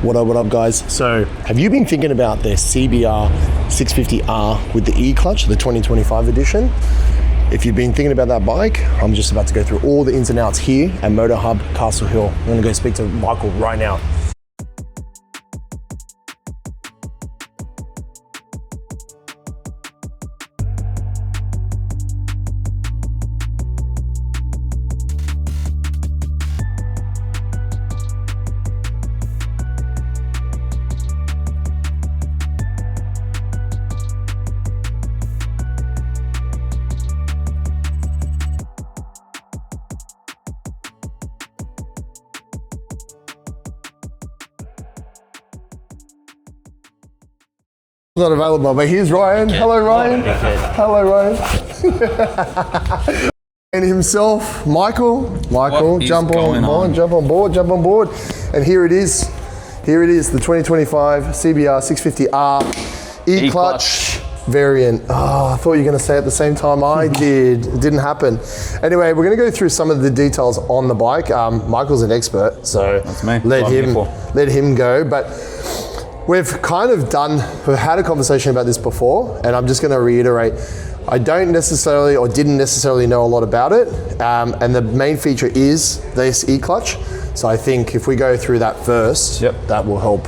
What up guys? So have you been thinking about the CBR650R with the E-Clutch, the 2025 edition? If you've been thinking about that bike, I'm just about to go through all the ins and outs here at MotoHub Castle Hill. I'm gonna go speak to Michael right now. Not available, but here's Ryan. Hello Ryan. Hello Ryan. And himself, Michael, jump on board. And here it is, the 2025 CBR650R E-Clutch variant. Oh, I thought you were going to say it at the same time I did. It didn't happen. Anyway, we're going to go through some of the details on the bike. Michael's an expert, so that's me. let him go. But we've had a conversation about this before, and I'm just going to reiterate, I didn't necessarily know a lot about it, and the main feature is this E-Clutch. So I think if we go through that first, that will help.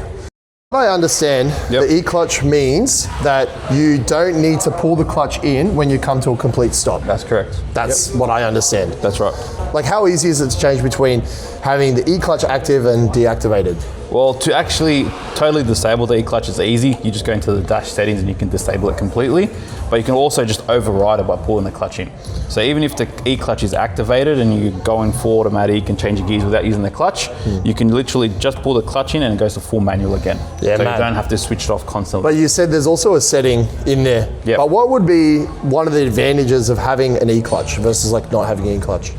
What I understand, the E-Clutch means that you don't need to pull the clutch in when you come to a complete stop. That's correct. That's what I understand. That's right. Like, how easy is it to change between having the E-Clutch active and deactivated? Well, to actually totally disable the E-Clutch is easy. You just go into the dash settings and you can disable it completely. But you can also just override it by pulling the clutch in. So even if the E-Clutch is activated and you're going full automatic and changing gears without using the clutch, you can literally just pull the clutch in and it goes to full manual again. Yeah, so you don't have to switch it off constantly. But you said there's also a setting in there. Yep. But what would be one of the advantages of having an E-Clutch versus like not having an E-Clutch?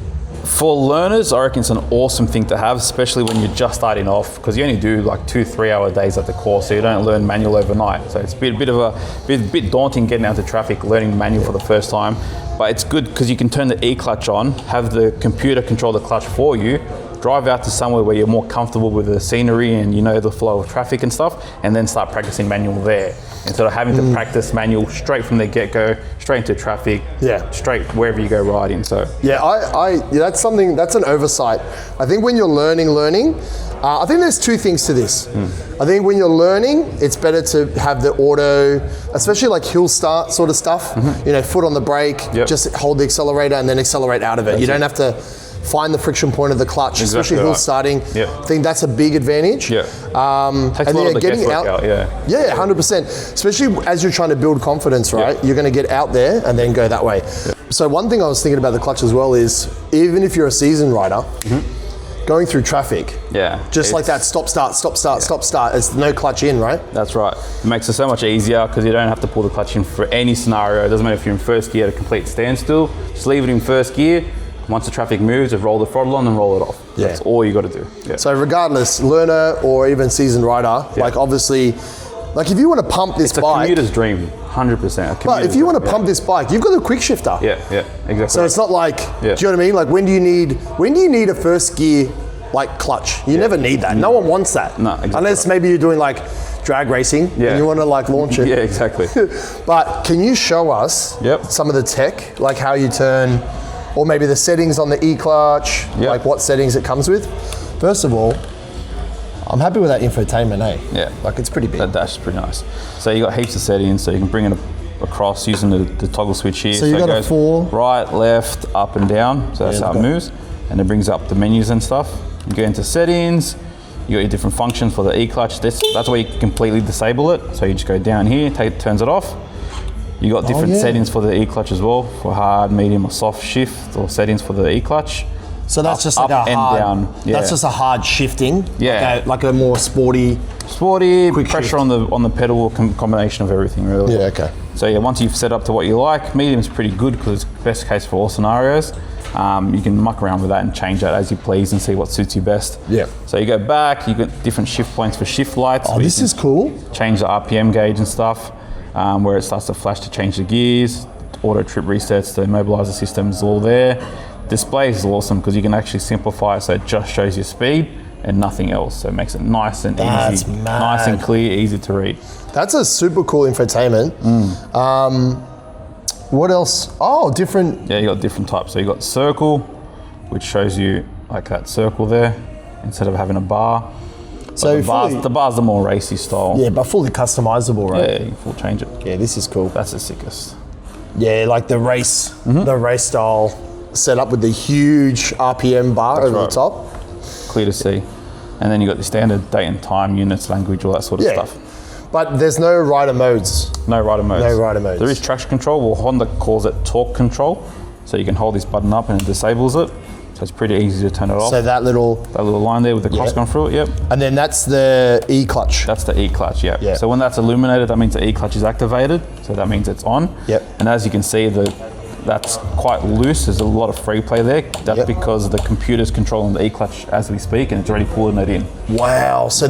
For learners, I reckon it's an awesome thing to have, especially when you're just starting off, because you only do like 2-3 hour days at the course, so you don't learn manual overnight. So it's a bit daunting getting out to traffic, learning manual for the first time. But it's good because you can turn the E-Clutch on, have the computer control the clutch for you, drive out to somewhere where you're more comfortable with the scenery and you know the flow of traffic and stuff, and then start practicing manual there. Instead of having to practice manual straight from the get-go, straight into traffic, straight wherever you go riding. So that's an oversight. I think when you're learning, I think there's two things to this. I think when you're learning, it's better to have the auto, especially like hill start sort of stuff, you know, foot on the brake, just hold the accelerator and then accelerate out of it. You don't have to find the friction point of the clutch, especially hill starting. I think that's a big advantage. Takes a lot of the getting out. 100%. Especially as you're trying to build confidence, right? You're going to get out there and then go that way. So one thing I was thinking about the clutch as well is, even if you're a seasoned rider, going through traffic, just like that stop start, it's no clutch in, right? That's right. It makes it so much easier because you don't have to pull the clutch in for any scenario. It doesn't matter if you're in first gear at a complete standstill, just leave it in first gear. Once the traffic moves, just roll the throttle on and roll it off. That's all you got to do. So regardless, learner or even seasoned rider, like obviously, like if you want to pump this bike, it's a commuter's dream, 100%. But if you want to pump this bike, you've got the quickshifter. Exactly. So it's not like, do you know what I mean? Like when do you need a first gear like clutch? You never need that. No one wants that. No, exactly. Unless maybe you're doing like drag racing and you want to like launch it. Exactly. But can you show us some of the tech, like how you turn, or maybe the settings on the E-Clutch, like what settings it comes with? First of all, I'm happy with that infotainment, Like it's pretty big. That dash is pretty nice. So you got heaps of settings, so you can bring it across using the toggle switch here. So you got it goes right, left, up and down, so that's how it moves. And it brings up the menus and stuff. You go into settings, you got your different functions for the E-Clutch. That's where you can completely disable it. So you just go down here, turns it off. You got different settings for the E-Clutch as well, for hard, medium or soft shift, or settings for the E-Clutch. So that's just like a hard, down. That's just a hard shifting. Like a more sporty quick pressure on the pedal, combination of everything really. So once you've set up to what you like, medium is pretty good because it's best case for all scenarios. You can muck around with that and change that as you please and see what suits you best. So you go back, you got different shift points for shift lights. Oh, this is cool. Change the RPM gauge and stuff, where it starts to flash to change the gears. Auto trip resets, the immobilizer system is all there. Display is awesome because you can actually simplify it so it just shows your speed and nothing else. So it makes it nice and That's easy, mad. nice and clear, easy to read. That's a super cool infotainment. What else? Oh, different. Yeah, you got different types. So you got circle, which shows you like that circle there, instead of having a bar. So the bar's the more racy style. Yeah, but fully customizable, right? Yeah, you can full change it. Yeah, this is cool. That's the sickest. Yeah, like the race style setup with the huge RPM bar over the top. Clear to see. And then you got the standard date and time, units, language, all that sort of stuff. But there's no rider modes. No rider modes. No rider modes. There is traction control. Well, Honda calls it torque control. So you can hold this button up and it disables it. So it's pretty easy to turn it off. So that little line there with the cross going through it, yep. And then that's the E-Clutch. That's the E-Clutch, yeah. Yeah. So when that's illuminated, that means the E-Clutch is activated. So that means it's on. Yep. And as you can see, that's quite loose. There's a lot of free play there. That's because the computer's controlling the E-Clutch as we speak, and it's already pulling it in. Wow. So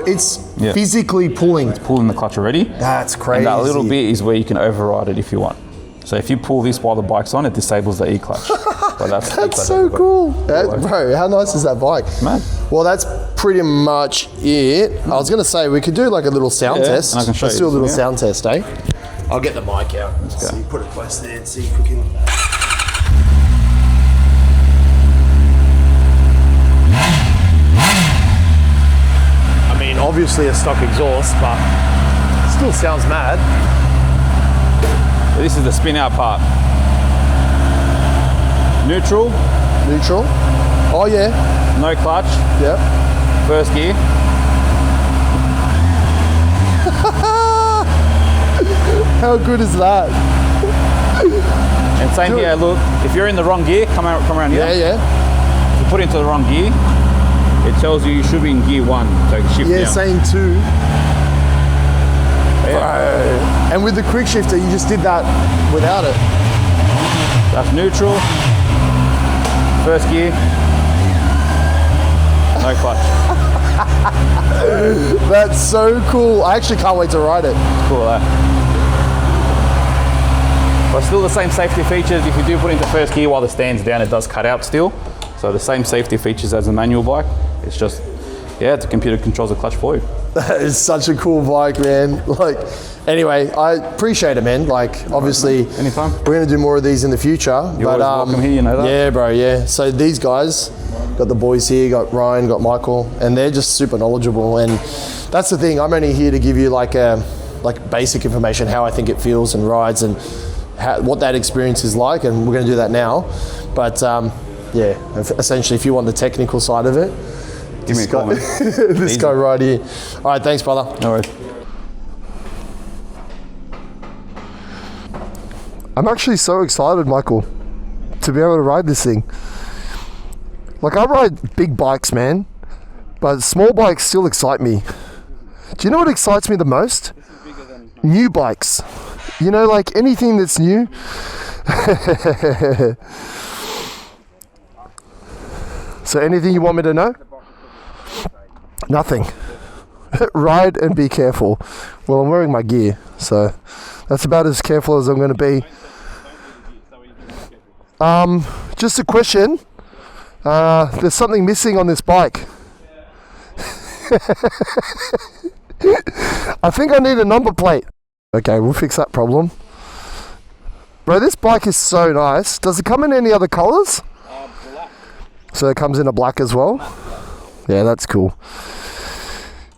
it's physically pulling. It's pulling the clutch already. That's crazy. And that little bit is where you can override it if you want. So if you pull this while the bike's on, it disables the E-Clutch. But that's so cool. Bro, how nice is that bike? Man. Well, that's pretty much it. I was going to say, we could do like a little sound test. And I can show Let's you do a little this, sound test, eh? I'll get the mic out. Let's go. See, put it close there and see if we can... I mean, obviously a stock exhaust, but still sounds mad. This is the spin out part. Neutral. Neutral. Oh yeah. No clutch. Yep. First gear. How good is that? And same here, look, if you're in the wrong gear, come around here. Yeah. If you put it into the wrong gear, it tells you should be in gear 1, so shift down. Saying 2. Yeah. And with the quick shifter, you just did that without it. That's neutral. First gear. No clutch. That's so cool. I actually can't wait to ride it. Cool, eh? But still the same safety features. If you do put into first gear while the stand's down, it does cut out still. So the same safety features as a manual bike. It's just, the computer controls the clutch for you. That is such a cool bike, man. Like, anyway, I appreciate it, man. Like, obviously, anytime. We're going to do more of these in the future. You're always welcome here, you know that? Yeah, bro, yeah. So these guys, got the boys here, got Ryan, got Michael, and they're just super knowledgeable. And that's the thing, I'm only here to give you like basic information, how I think it feels and rides and what that experience is like, and we're going to do that now. But essentially, if you want the technical side of it, give me a call, man. This guy right here. All right, thanks, brother. No worries. I'm actually so excited, Michael, to be able to ride this thing. Like, I ride big bikes, man, but small bikes still excite me. Do you know what excites me the most? New bikes. You know, like anything that's new. So anything you want me to know? Nothing. Ride and be careful. Well, I'm wearing my gear, so that's about as careful as I'm going to be. Just a question. There's something missing on this bike. I think I need a number plate. Okay, we'll fix that problem. Bro, this bike is so nice. Does it come in any other colours? Black. So it comes in a black as well? Yeah, that's cool.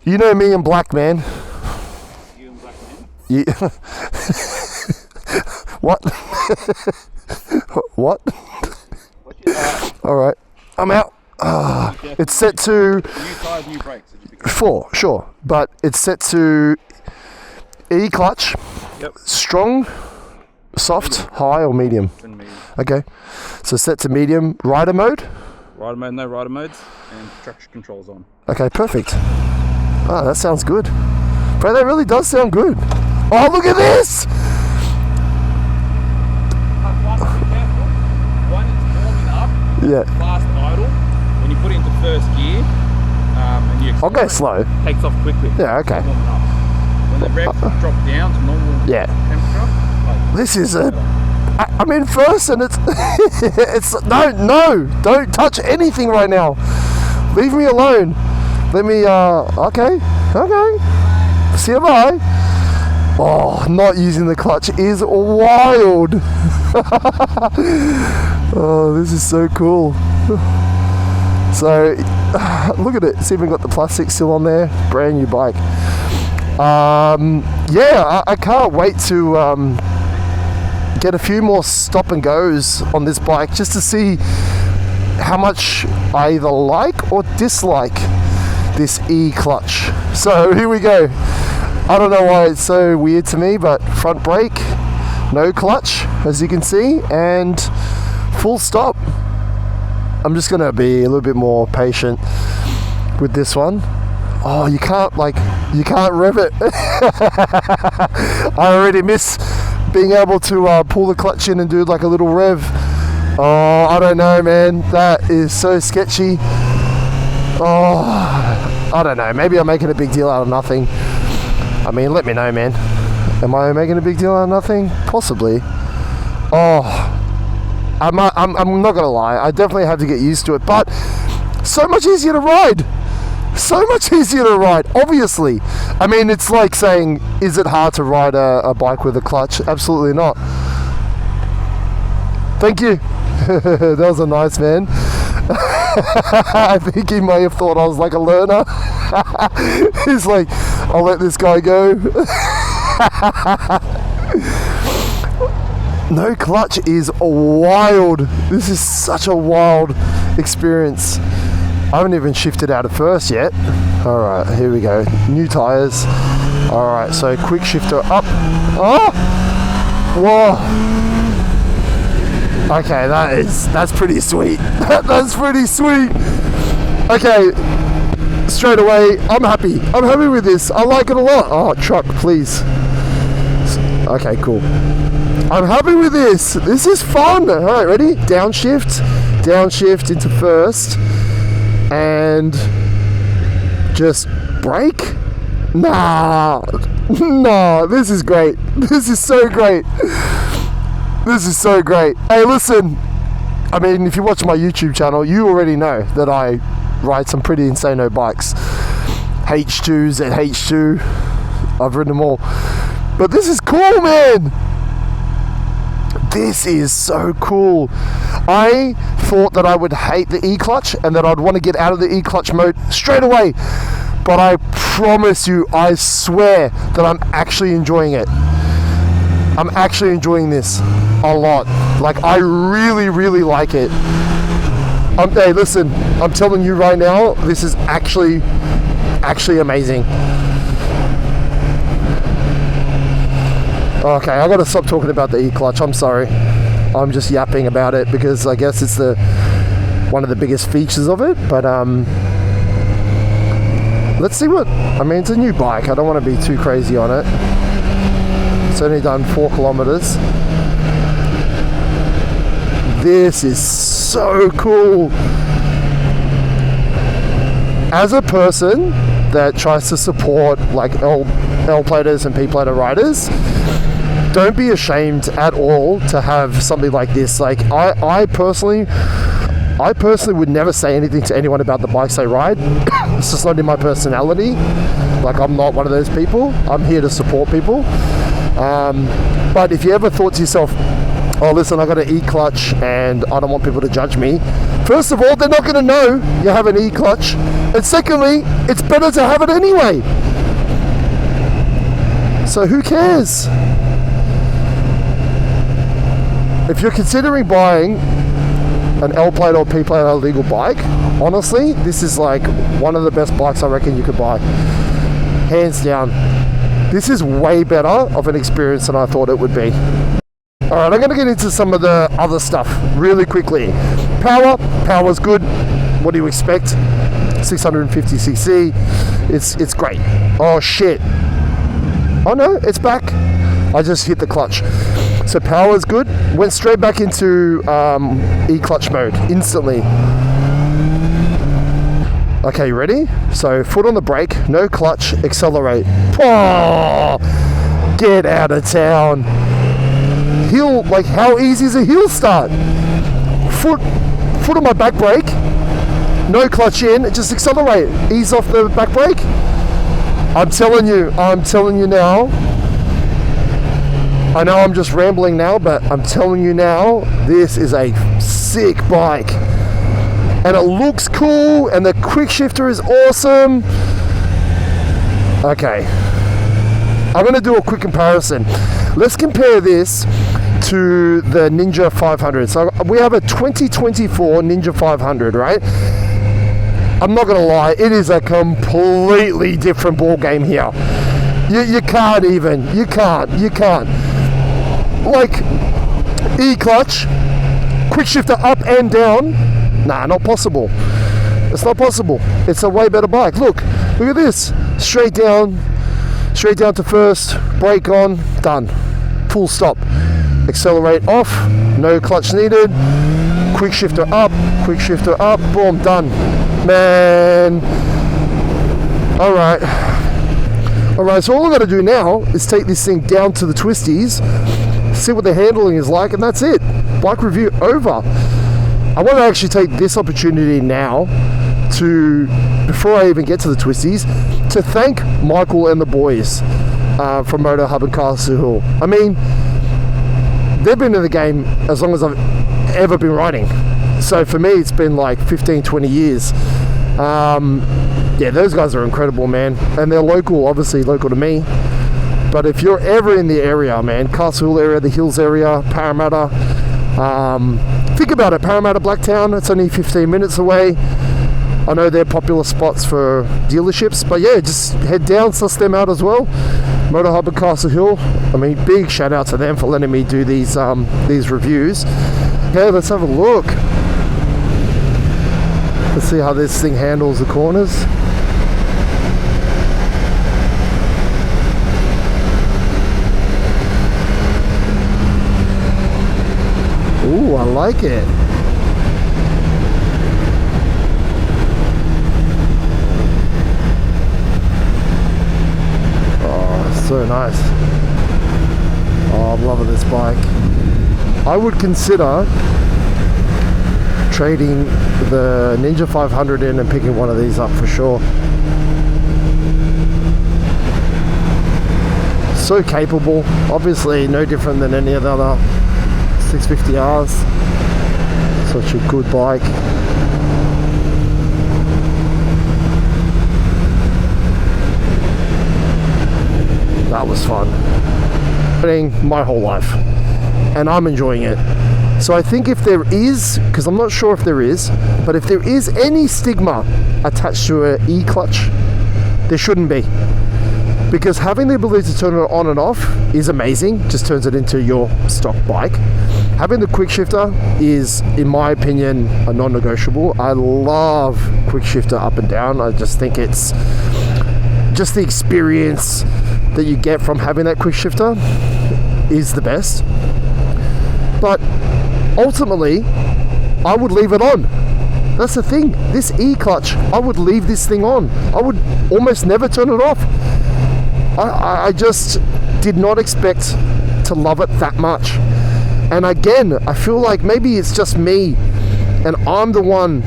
You know me in black, man. You in black, man? Yeah. What? What? Alright, I'm out. It's set to... New tyres, new brakes. 4, sure. But it's set to E-Clutch. Yep. Strong, soft, high or medium? Okay. So set to medium. Rider mode? Rider mode, no rider modes, and traction controls on. Okay, perfect. Ah, that sounds good. Bro, that really does sound good. Oh, look at this! One, it's warming up. Yeah. Fast idle. When you put it into first gear, and you I'll go slow. takes off quickly. Yeah, okay. It's warming up. When the rev drop down to normal Yeah. temperature, like, This is a I'm in first, and it's it's no, don't touch anything right now. Leave me alone. Let me okay. See you, bye. Oh, not using the clutch is wild. Oh, this is so cool. So look at it, it's even got the plastic still on there. Brand new bike. Yeah, I can't wait to get a few more stop and goes on this bike, just to see how much I either like or dislike this E-Clutch. So here we go. I don't know why it's so weird to me, but front brake, no clutch, as you can see, and full stop. I'm just gonna be a little bit more patient with this one. Oh, you can't rev it. I already miss being able to pull the clutch in and do like a little rev. Oh, I don't know, man. That is so sketchy. Oh, I don't know. Maybe I'm making a big deal out of nothing. I mean, let me know, man. Am I making a big deal out of nothing? Possibly. Oh, I'm not gonna lie. I definitely have to get used to it, but so much easier to ride. So much easier to ride, obviously. I mean, it's like saying, is it hard to ride a bike with a clutch? Absolutely not. Thank you. That was a nice man. I think he may have thought I was like a learner. He's like, I'll let this guy go. No clutch is wild. This is such a wild experience. I haven't even shifted out of first yet. Alright, here we go. New tyres. Alright, so quick shifter up. Oh! Whoa! Okay, that's pretty sweet. That's pretty sweet. Okay, straight away, I'm happy. I'm happy with this. I like it a lot. Oh, truck, please. Okay, cool. I'm happy with this. This is fun. Alright, ready? Downshift into first. And just brake? Nah, this is great. This is so great. This is so great. Hey, listen, I mean, if you watch my YouTube channel, you already know that I ride some pretty insano bikes. H2s and H2, I've ridden them all. But this is cool, man. This is so cool. I thought that I would hate the E-Clutch and that I'd want to get out of the E-Clutch mode straight away. But I promise you, I swear that I'm actually enjoying it. I'm actually enjoying this a lot. Like, I really, really like it. Hey, listen, I'm telling you right now, this is actually amazing. Okay, I gotta stop talking about the E-Clutch, I'm sorry. I'm just yapping about it because I guess it's one of the biggest features of it, but let's see I mean, it's a new bike, I don't want to be too crazy on it. It's only done 4 kilometers. This is so cool. As a person that tries to support like L-platers and P-plater riders, don't be ashamed at all to have something like this. Like I personally would never say anything to anyone about the bikes they ride. It's just not in my personality. Like, I'm not one of those people. I'm here to support people. But if you ever thought to yourself, oh, listen, I got an E-Clutch and I don't want people to judge me. First of all, they're not going to know you have an E-Clutch. And secondly, it's better to have it anyway. So who cares? If you're considering buying an L-plate or P-plate legal bike, honestly, this is like one of the best bikes I reckon you could buy. Hands down. This is way better of an experience than I thought it would be. Alright, I'm going to get into some of the other stuff really quickly. Power's good. What do you expect? 650cc. It's great. Oh shit. Oh no, it's back. I just hit the clutch. So power's good. Went straight back into E-Clutch mode instantly. Okay, you ready? So foot on the brake, no clutch, accelerate. Oh, get out of town. hill, like how easy is a hill start? Foot on my back brake, no clutch in, just accelerate, ease off the back brake. I'm telling you now, I know I'm just rambling now, but I'm telling you now, this is a sick bike. And it looks cool, and the quickshifter is awesome. Okay, I'm gonna do a quick comparison. Let's compare this to the Ninja 500. So we have a 2024 Ninja 500, right? I'm not gonna lie, it is a completely different ball game here. You can't. Like, E-Clutch, quickshifter up and down, nah, not possible. It's not possible. It's a way better bike. Look at this. Straight down to first, brake on, done. Full stop. Accelerate off, no clutch needed. Quickshifter up, boom, done. Man. Alright, so all I gotta do now is take this thing down to the twisties, see what the handling is like, and that's it. Bike review over. I want to actually take this opportunity now to, before I even get to the twisties, to thank Michael and the boys from MotoHub and Castle Hill. I mean, they've been in the game as long as I've ever been riding. So for me, it's been like 15, 20 years. Yeah, those guys are incredible, man. And they're local, obviously local to me. But if you're ever in the area, man, Castle Hill area, the Hills area, Parramatta, think about it, Parramatta, Blacktown, it's only 15 minutes away. I know they're popular spots for dealerships, but yeah, just head down, suss them out as well. MotoHub and Castle Hill. I mean, big shout out to them for letting me do these reviews. Okay, let's have a look. Let's see how this thing handles the corners. Ooh, I like it. Oh, so nice. Oh, I'm loving this bike. I would consider trading the Ninja 500 in and picking one of these up for sure. So capable, obviously no different than any of the other 650Rs. Such a good bike. That was fun. My whole life, and I'm enjoying it. So I think if there is, because I'm not sure if there is, but if there is any stigma attached to an E-Clutch, there shouldn't be. Because having the ability to turn it on and off is amazing, just turns it into your stock bike. Having the quickshifter is, in my opinion, a non-negotiable. I love quickshifter up and down. I just think it's just the experience that you get from having that quickshifter is the best. But ultimately, I would leave it on. That's the thing. This E-Clutch, I would leave this thing on. I would almost never turn it off. I just did not expect to love it that much. And again, I feel like maybe it's just me and I'm the one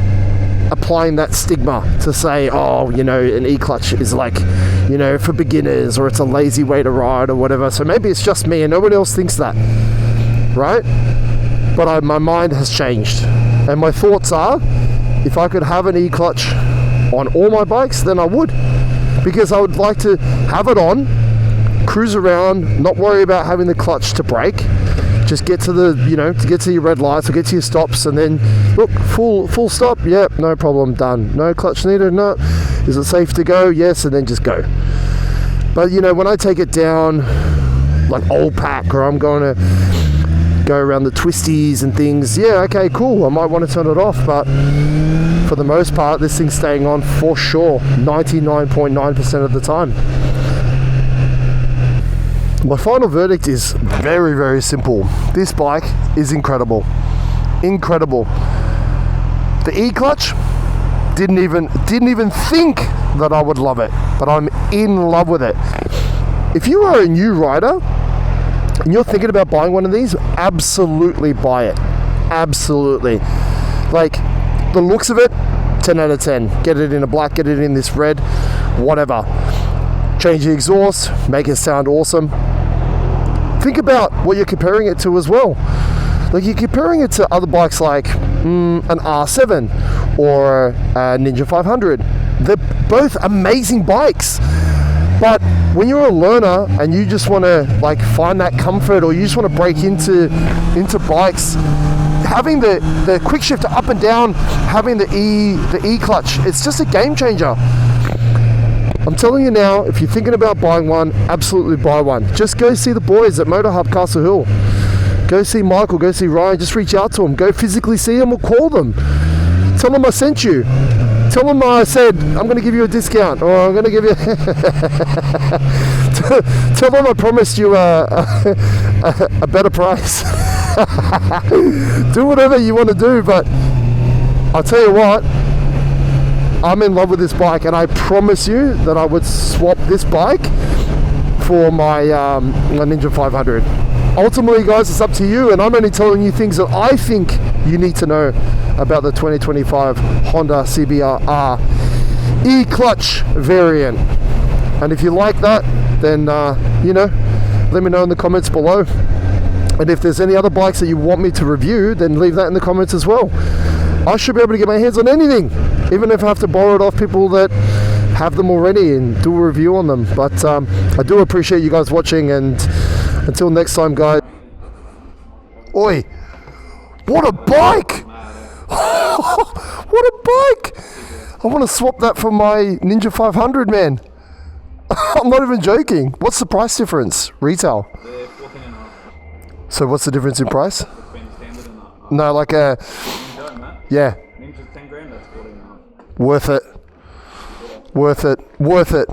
applying that stigma to say, oh, you know, an E-Clutch is like, you know, for beginners, or it's a lazy way to ride or whatever. So maybe it's just me and nobody else thinks that, right? But my mind has changed. And my thoughts are, if I could have an E-Clutch on all my bikes, then I would. Because I would like to have it on, cruise around, not worry about having the clutch to brake. Just get to the, you know, to get to your red lights or get to your stops, and then look, full stop, yep, no problem, done. No clutch needed, no. Is it safe to go? Yes, and then just go. But you know, when I take it down, like Old Pack, or I'm going to go around the twisties and things, yeah, okay, cool, I might want to turn it off, but for the most part, this thing's staying on for sure, 99.9% of the time. My final verdict is very, very simple. This bike is incredible. Incredible. The E-Clutch, didn't even think that I would love it, but I'm in love with it. If you are a new rider, and you're thinking about buying one of these, absolutely buy it. Absolutely. Like, the looks of it, 10 out of 10. Get it in a black, get it in this red, whatever. Change the exhaust, make it sound awesome. Think about what you're comparing it to as well. Like, you're comparing it to other bikes like an R7 or a Ninja 500. They're both amazing bikes. But when you're a learner and you just want to like find that comfort, or you just want to break into bikes, having the quick shifter up and down, having the E-Clutch, it's just a game changer. I'm telling you now, if you're thinking about buying one, absolutely buy one. Just go see the boys at MotoHub Castle Hill. Go see Michael, go see Ryan, just reach out to them. Go physically see them or call them. Tell them I sent you. Tell them I said, I'm going to give you a discount, or I'm going to give you... Tell them I promised you a better price. Do whatever you want to do, but I'll tell you what, I'm in love with this bike, and I promise you that I would swap this bike for my Ninja 500. Ultimately, guys, it's up to you, and I'm only telling you things that I think you need to know about the 2025 Honda CBR E-Clutch variant. And if you like that, then let me know in the comments below. And if there's any other bikes that you want me to review, then leave that in the comments as well. I should be able to get my hands on anything, even if I have to borrow it off people that have them already and do a review on them. But I do appreciate you guys watching, and until next time, guys. Oi, what a bike! What a bike! I want to swap that for my Ninja 500, man. I'm not even joking. What's the price difference? Retail? They're 14.5. So what's the difference in price? Between standard and No, like a... Ninja, man. Yeah. Ninja's 10 grand, that's 14.5. Worth it. Worth it. Worth it.